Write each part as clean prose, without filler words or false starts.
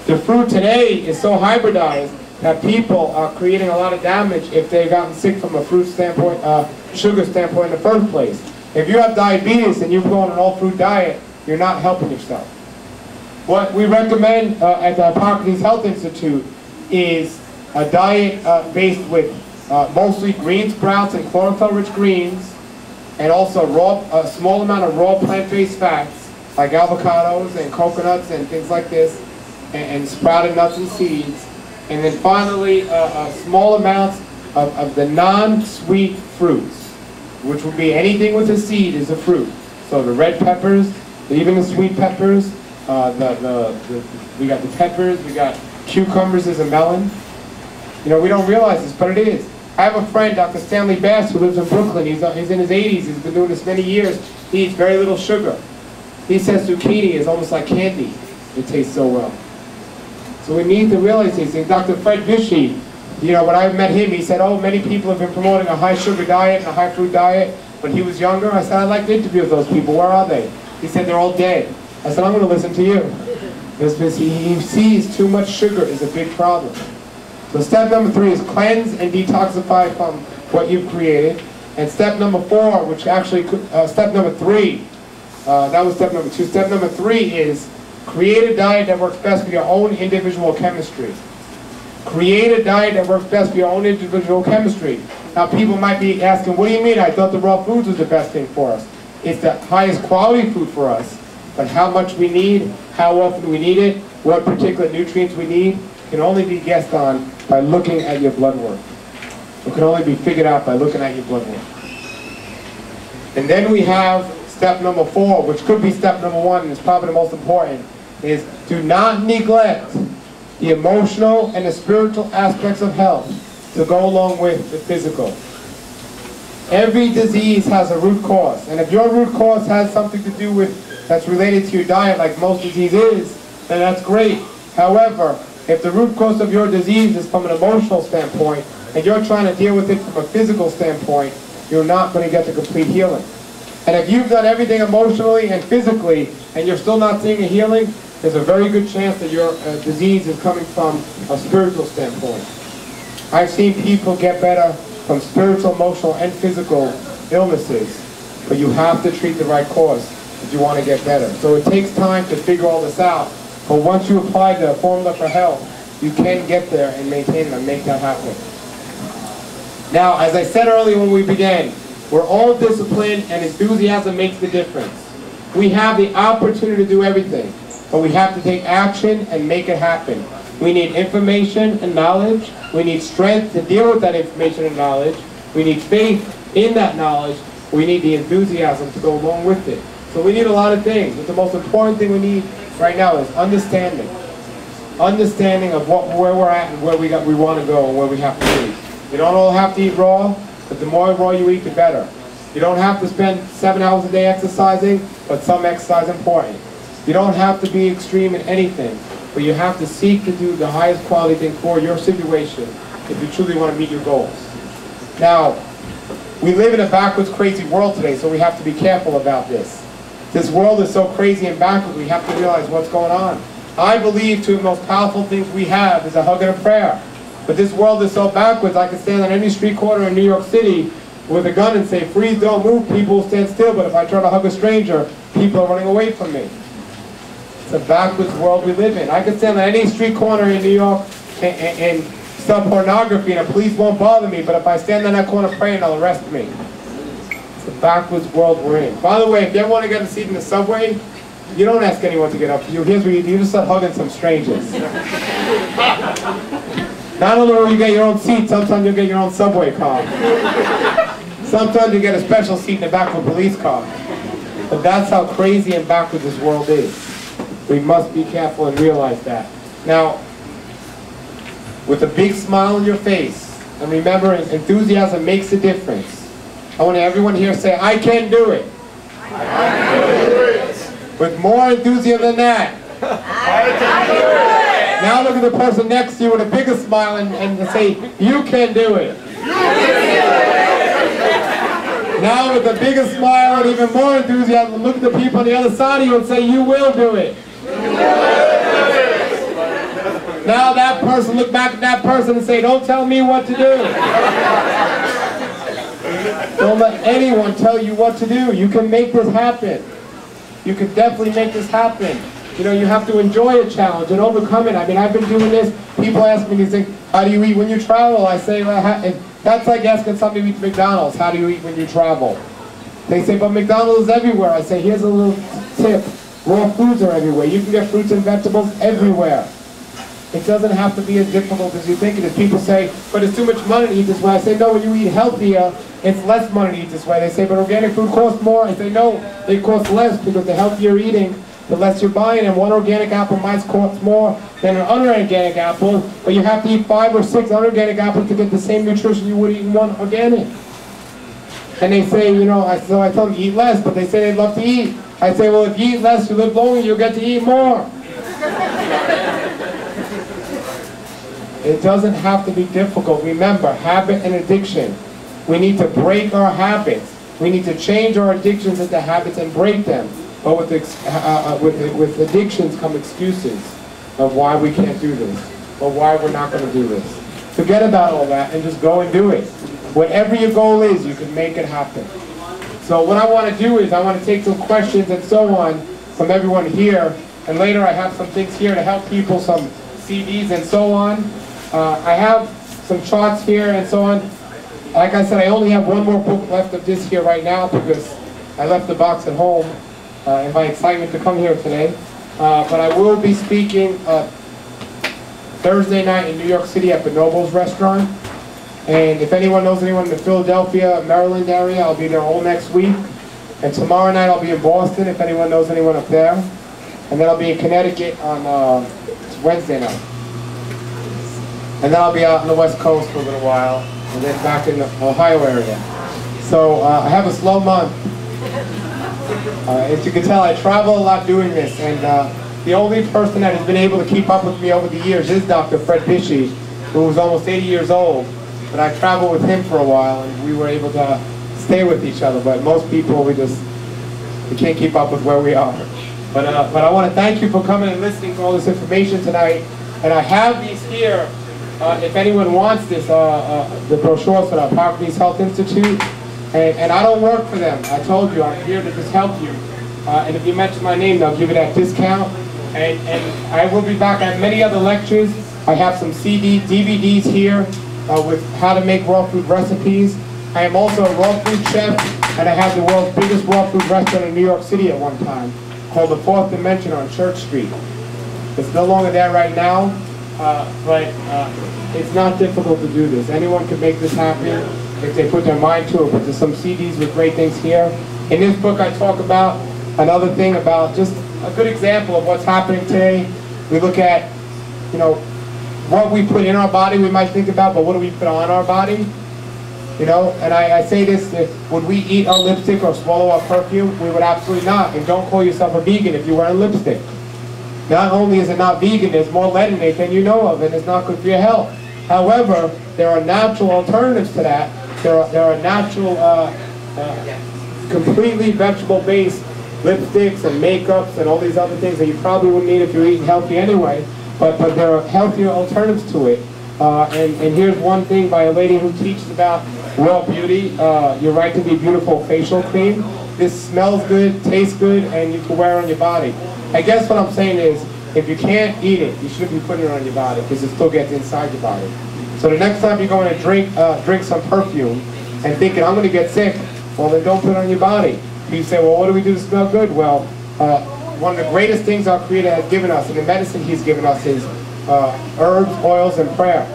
The fruit today is so hybridized that people are creating a lot of damage if they've gotten sick from a fruit standpoint, sugar standpoint in the first place. If you have diabetes and you go on an all-fruit diet, you're not helping yourself. What we recommend at the Hippocrates Health Institute is a diet based with mostly green sprouts and chlorophyll-rich greens, and also a small amount of raw plant-based fats, like avocados and coconuts and things like this, and sprouted nuts and seeds. And then finally, small amounts of the non-sweet fruits, which would be anything with a seed is a fruit. So the red peppers, even the sweet peppers, we got the peppers, we got cucumbers as a melon. You know, we don't realize this, but it is. I have a friend, Dr. Stanley Bass, who lives in Brooklyn. He's in his 80s. He's been doing this many years. He eats very little sugar. He says zucchini is almost like candy. It tastes so well. So we need to realize these things. Dr. Fred Vichy, you know, when I met him, he said, oh, many people have been promoting a high sugar diet and a high fruit diet. When he was younger, I said, I'd like to interview those people. Where are they? He said, they're all dead. I said, I'm going to listen to you. Because he sees too much sugar is a big problem. So step number 3 is cleanse and detoxify from what you've created. And step number 4, which actually, step number 3, that was step number 2. Step number 3 is create a diet that works best for your own individual chemistry. Create a diet that works best for your own individual chemistry. Now people might be asking, what do you mean? I thought the raw foods was the best thing for us. It's the highest quality food for us. But how much we need, how often we need it, what particular nutrients we need, can only be guessed on by looking at your blood work. It can only be figured out by looking at your blood work. And then we have step number 4, which could be step number 1, and is probably the most important, is do not neglect the emotional and the spiritual aspects of health to go along with the physical. Every disease has a root cause, and if your root cause has something to do with that's related to your diet, like most disease is, then that's great. However, if the root cause of your disease is from an emotional standpoint, and you're trying to deal with it from a physical standpoint, you're not going to get the complete healing. And if you've done everything emotionally and physically, and you're still not seeing a healing, there's a very good chance that your disease is coming from a spiritual standpoint. I've seen people get better from spiritual, emotional, and physical illnesses, but you have to treat the right cause if you want to get better. So it takes time to figure all this out, but once you apply the formula for health, you can get there and maintain it and make that happen. Now, as I said earlier when we began, we're all disciplined, and enthusiasm makes the difference. We have the opportunity to do everything, but we have to take action and make it happen. We need information and knowledge. We need strength to deal with that information and knowledge. We need faith in that knowledge. We need the enthusiasm to go along with it. So we need a lot of things, but the most important thing we need right now is understanding. Understanding of where we're at and where we want to go and where we have to be. You don't all have to eat raw, but the more raw you eat, the better. You don't have to spend 7 hours a day exercising, but some exercise is important. You don't have to be extreme in anything, but you have to seek to do the highest quality thing for your situation if you truly want to meet your goals. Now, we live in a backwards, crazy world today, so we have to be careful about this. This world is so crazy and backward, we have to realize what's going on. I believe two of the most powerful things we have is a hug and a prayer. But this world is so backwards, I can stand on any street corner in New York City with a gun and say, freeze, don't move, people will stand still. But if I try to hug a stranger, people are running away from me. It's a backwards world we live in. I can stand on any street corner in New York and sell pornography and the police won't bother me. But if I stand on that corner praying, they'll arrest me. It's a backwards world we're in. By the way, if you ever want to get a seat in the subway, you don't ask anyone to get up for you. Here's what you do. You just start hugging some strangers. Not only will you get your own seat, sometimes you'll get your own subway car. Sometimes you get a special seat in the back of a police car. But that's how crazy and backwards this world is. We must be careful and realize that. Now, with a big smile on your face, and remember, enthusiasm makes a difference. I want everyone here say, I can do it. I can do it. With more enthusiasm than that. I can do it. Now look at the person next to you with a bigger smile and say, you can do it. Now with a bigger smile and even more enthusiasm, look at the people on the other side of you and say, you will do it. Now that person, look back at that person and say, don't tell me what to do. Don't let anyone tell you what to do. You can make this happen. You can definitely make this happen. You know, you have to enjoy a challenge and overcome it. I mean, I've been doing this. People ask me these things, how do you eat when you travel? I say, well, that's like asking somebody to eat McDonald's. How do you eat when you travel? They say, but McDonald's is everywhere. I say, here's a little tip. Raw foods are everywhere. You can get fruits and vegetables everywhere. It doesn't have to be as difficult as you think it is. People say, but it's too much money to eat this way. I say, no, when you eat healthier, it's less money to eat this way. They say, but organic food costs more. I say, no, it costs less because the healthier you're eating, the less you're buying. And one organic apple might cost more than an unorganic apple, but you have to eat 5 or 6 unorganic apples to get the same nutrition you would eat in one organic. And they say, you know, so I tell them, eat less, but they say they'd love to eat. I say, well, if you eat less, you live longer, you'll get to eat more. It doesn't have to be difficult. Remember, habit and addiction. We need to break our habits. We need to change our addictions into habits and break them. But with addictions come excuses of why we can't do this, or why we're not going to do this. Forget about all that and just go and do it. Whatever your goal is, you can make it happen. So what I want to do is I want to take some questions and so on from everyone here, and later I have some things here to help people, some CDs and so on. I have some charts here and so on. Like I said, I only have one more book left of this here right now because I left the box at home in my excitement to come here today. But I will be speaking Thursday night in New York City at the Noble's restaurant. And if anyone knows anyone in the Philadelphia, Maryland area, I'll be there all next week. And tomorrow night I'll be in Boston if anyone knows anyone up there. And then I'll be in Connecticut on Wednesday night. And then I'll be out on the West Coast for a little while, and then back in the Ohio area. So I have a slow month. As you can tell, I travel a lot doing this, and the only person that has been able to keep up with me over the years is Dr. Fred Bishie, who was almost 80 years old. But I traveled with him for a while, and we were able to stay with each other. But most people, we can't keep up with where we are. But I want to thank you for coming and listening to all this information tonight. And I have these here. If anyone wants this, the brochures for the Hippocrates Health Institute, and I don't work for them. I told you, I'm here to just help you. And if you mention my name, they'll give you that discount. And I will be back at many other lectures. I have some DVDs here with how to make raw food recipes. I am also a raw food chef, and I had the world's biggest raw food restaurant in New York City at one time, called the Fourth Dimension on Church Street. It's no longer there right now. But it's not difficult to do this. Anyone can make this happen if they put their mind to it. But there's some CDs with great things here. In this book I talk about another thing about just a good example of what's happening today. We look at, you know, what we put in our body we might think about, but what do we put on our body? You know, and I say this, would we eat our lipstick or swallow our perfume? We would absolutely not. And don't call yourself a vegan if you're wearing lipstick. Not only is it not vegan, there's more lead in it than you know of, and it's not good for your health. However, there are natural alternatives to that. There are natural, completely vegetable-based lipsticks and makeups and all these other things that you probably wouldn't need if you're eating healthy anyway. But there are healthier alternatives to it. And here's one thing by a lady who teaches about raw beauty. Your Right to Be Beautiful facial cream. This smells good, tastes good, and you can wear it on your body. I guess what I'm saying is, if you can't eat it, you shouldn't be putting it on your body because it still gets inside your body. So the next time you're going to drink some perfume and thinking, I'm going to get sick, well then don't put it on your body. You say, well, what do we do to smell good? Well, one of the greatest things our Creator has given us, and the medicine He's given us, is herbs, oils, and prayer.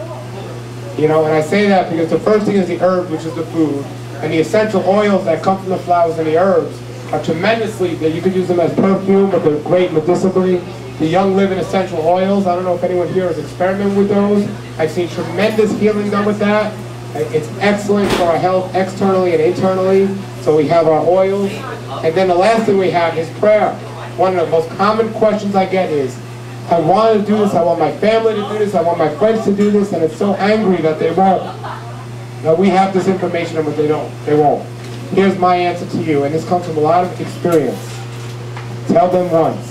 You know, and I say that because the first thing is the herb, which is the food, and the essential oils that come from the flowers and the herbs are tremendously, that you could use them as perfume, but they're great medicinally. The Young Living essential oils, I don't know if anyone here has experimented with those. I've seen tremendous healing done with that. It's excellent for our health externally and internally. So we have our oils. And then the last thing we have is prayer. One of the most common questions I get is, I want to do this, I want my family to do this, I want my friends to do this, and it's so angry that they won't. Now we have this information, but they won't. Here's my answer to you, and this comes from a lot of experience. Tell them once.